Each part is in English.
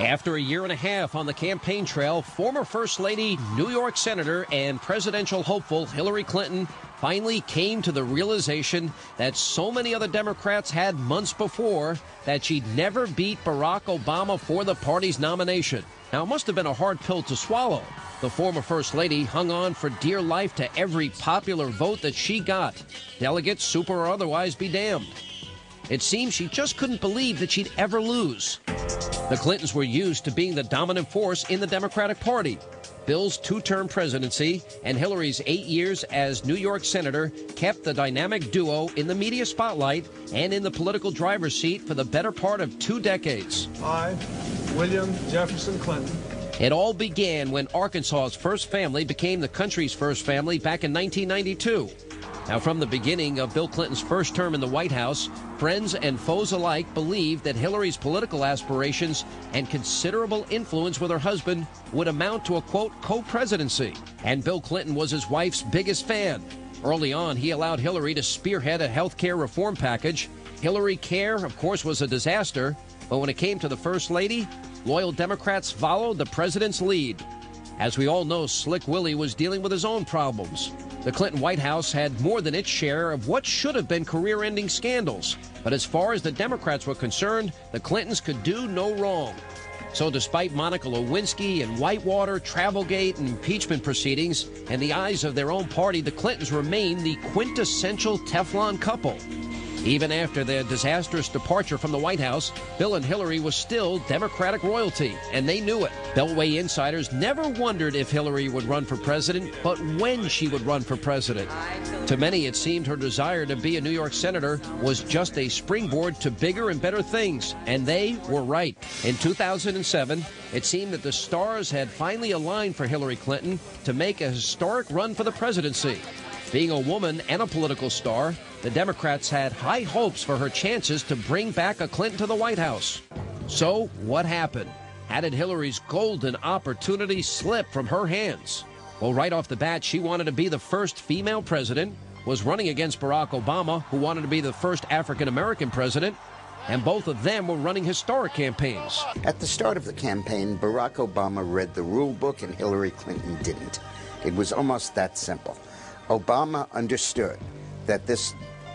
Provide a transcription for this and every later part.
After a year and a half on the campaign trail, former First Lady, New York Senator, and presidential hopeful Hillary Clinton finally came to the realization that so many other Democrats had months before that she'd never beat Barack Obama for the party's nomination. Now, it must have been a hard pill to swallow. The former First Lady hung on for dear life to every popular vote that she got. Delegates, super or otherwise, be damned. It seems she just couldn't believe that she'd ever lose. The Clintons were used to being the dominant force in the Democratic Party. Bill's two-term presidency and Hillary's 8 years as New York Senator kept the dynamic duo in the media spotlight and in the political driver's seat for the better part of 2 decades. I, William Jefferson Clinton. It all began when Arkansas's first family became the country's first family back in 1992. Now, from the beginning of Bill Clinton's first term in the White House, friends and foes alike believed that Hillary's political aspirations and considerable influence with her husband would amount to a, quote, co-presidency. And Bill Clinton was his wife's biggest fan. Early on, he allowed Hillary to spearhead a health care reform package. Hillary Care, of course, was a disaster. But when it came to the First Lady, loyal Democrats followed the president's lead. As we all know, Slick Willie was dealing with his own problems. The Clinton White House had more than its share of what should have been career-ending scandals. But as far as the Democrats were concerned, the Clintons could do no wrong. So despite Monica Lewinsky and Whitewater, Travelgate, and impeachment proceedings, in the eyes of their own party, the Clintons remained the quintessential Teflon couple. Even after their disastrous departure from the White House, Bill and Hillary was still Democratic royalty, and they knew it. Beltway insiders never wondered if Hillary would run for president, but when she would run for president. To many, it seemed her desire to be a New York senator was just a springboard to bigger and better things, and they were right. In 2007, it seemed that the stars had finally aligned for Hillary Clinton to make a historic run for the presidency. Being a woman and a political star, the Democrats had high hopes for her chances to bring back a Clinton to the White House. So, what happened? How did Hillary's golden opportunity slip from her hands? Well, right off the bat, she wanted to be the first female president, was running against Barack Obama, who wanted to be the first African-American president, and both of them were running historic campaigns. At the start of the campaign, Barack Obama read the rule book and Hillary Clinton didn't. It was almost that simple. Obama understood that this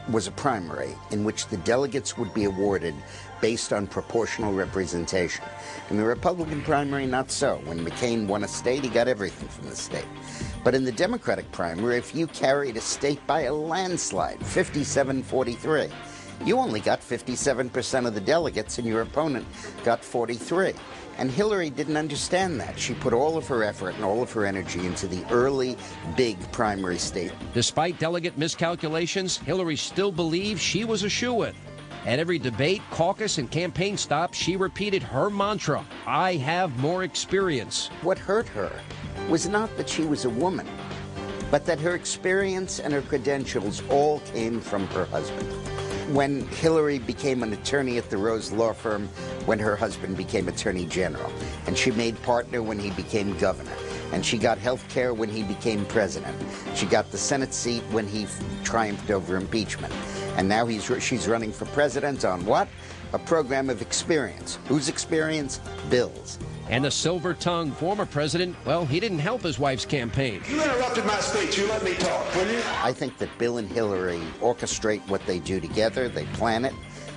was a primary in which the delegates would be awarded based on proportional representation. In the Republican primary, not so. When McCain won a state, he got everything from the state. But in the Democratic primary, if you carried a state by a landslide, 57-43, you only got 57% of the delegates and your opponent got 43. And Hillary didn't understand that. She put all of her effort and all of her energy into the early, big primary state. Despite delegate miscalculations, Hillary still believed she was a shoo-in. At every debate, caucus, and campaign stop, she repeated her mantra, I have more experience. What hurt her was not that she was a woman, but that her experience and her credentials all came from her husband. When Hillary became an attorney at the Rose Law Firm, when her husband became Attorney General, and she made partner when he became governor, and she got health care when he became president. She got the Senate seat when he triumphed over impeachment. And now she's running for president on what? A program of experience. Whose experience? Bill's. And the silver-tongued former president, well, he didn't help his wife's campaign. You interrupted my speech. You let me talk, will you? I think that Bill and Hillary orchestrate what they do together. They plan it.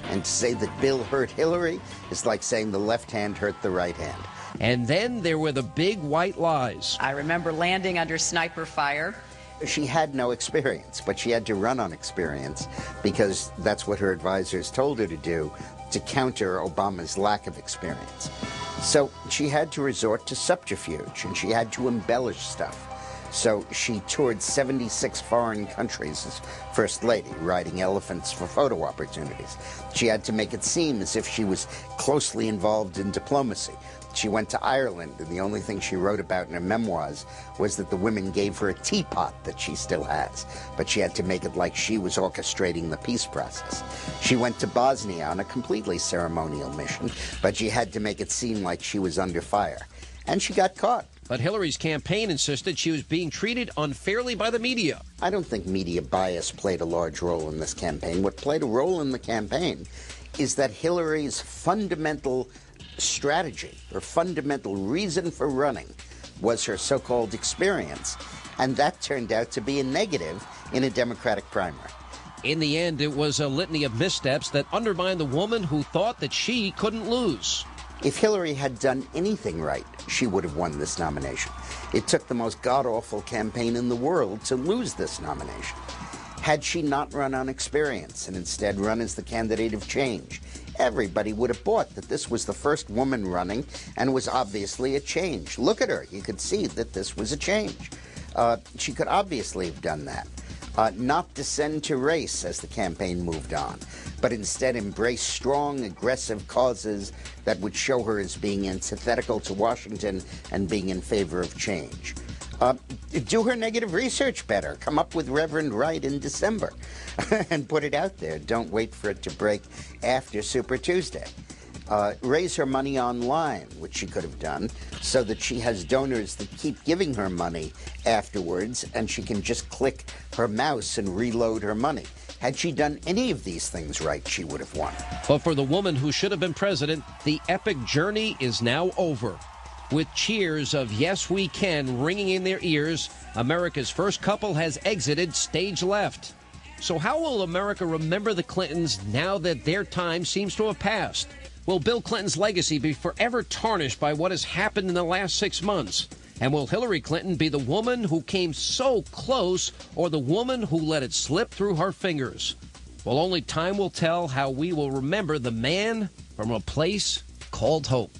And to say that Bill hurt Hillary is like saying the left hand hurt the right hand. And then there were the big white lies. I remember landing under sniper fire. She had no experience, but she had to run on experience because that's what her advisors told her to do to counter Obama's lack of experience. So she had to resort to subterfuge, and she had to embellish stuff. So she toured 76 foreign countries as First Lady, riding elephants for photo opportunities. She had to make it seem as if she was closely involved in diplomacy. She went to Ireland, and the only thing she wrote about in her memoirs was that the women gave her a teapot that she still has, but she had to make it like she was orchestrating the peace process. She went to Bosnia on a completely ceremonial mission, but she had to make it seem like she was under fire. And she got caught. But Hillary's campaign insisted she was being treated unfairly by the media. I don't think media bias played a large role in this campaign. What played a role in the campaign is that Hillary's fundamental strategy, her fundamental reason for running was her so-called experience, and that turned out to be a negative in a Democratic primary. In the end, it was a litany of missteps that undermined the woman who thought that she couldn't lose. If Hillary had done anything right, she would have won this nomination. It took the most god-awful campaign in the world to lose this nomination. Had she not run on experience and instead run as the candidate of change, everybody would have bought that this was the first woman running and was obviously a change. Look at her. You could see that this was a change. She could obviously have done that. Not descend to race as the campaign moved on, but instead embrace strong, aggressive causes that would show her as being antithetical to Washington and being in favor of change. Do her negative research better. Come up with Reverend Wright in December and put it out there. Don't wait for it to break after Super Tuesday. Raise her money online, which she could have done, so that she has donors that keep giving her money afterwards, and she can just click her mouse and reload her money. Had she done any of these things right, she would have won. But for the woman who should have been president, the epic journey is now over. With cheers of "Yes, we can" ringing in their ears, America's first couple has exited stage left. So how will America remember the Clintons now that their time seems to have passed? Will Bill Clinton's legacy be forever tarnished by what has happened in the last 6 months? And will Hillary Clinton be the woman who came so close, or the woman who let it slip through her fingers? Well, only time will tell how we will remember the man from a place called hope.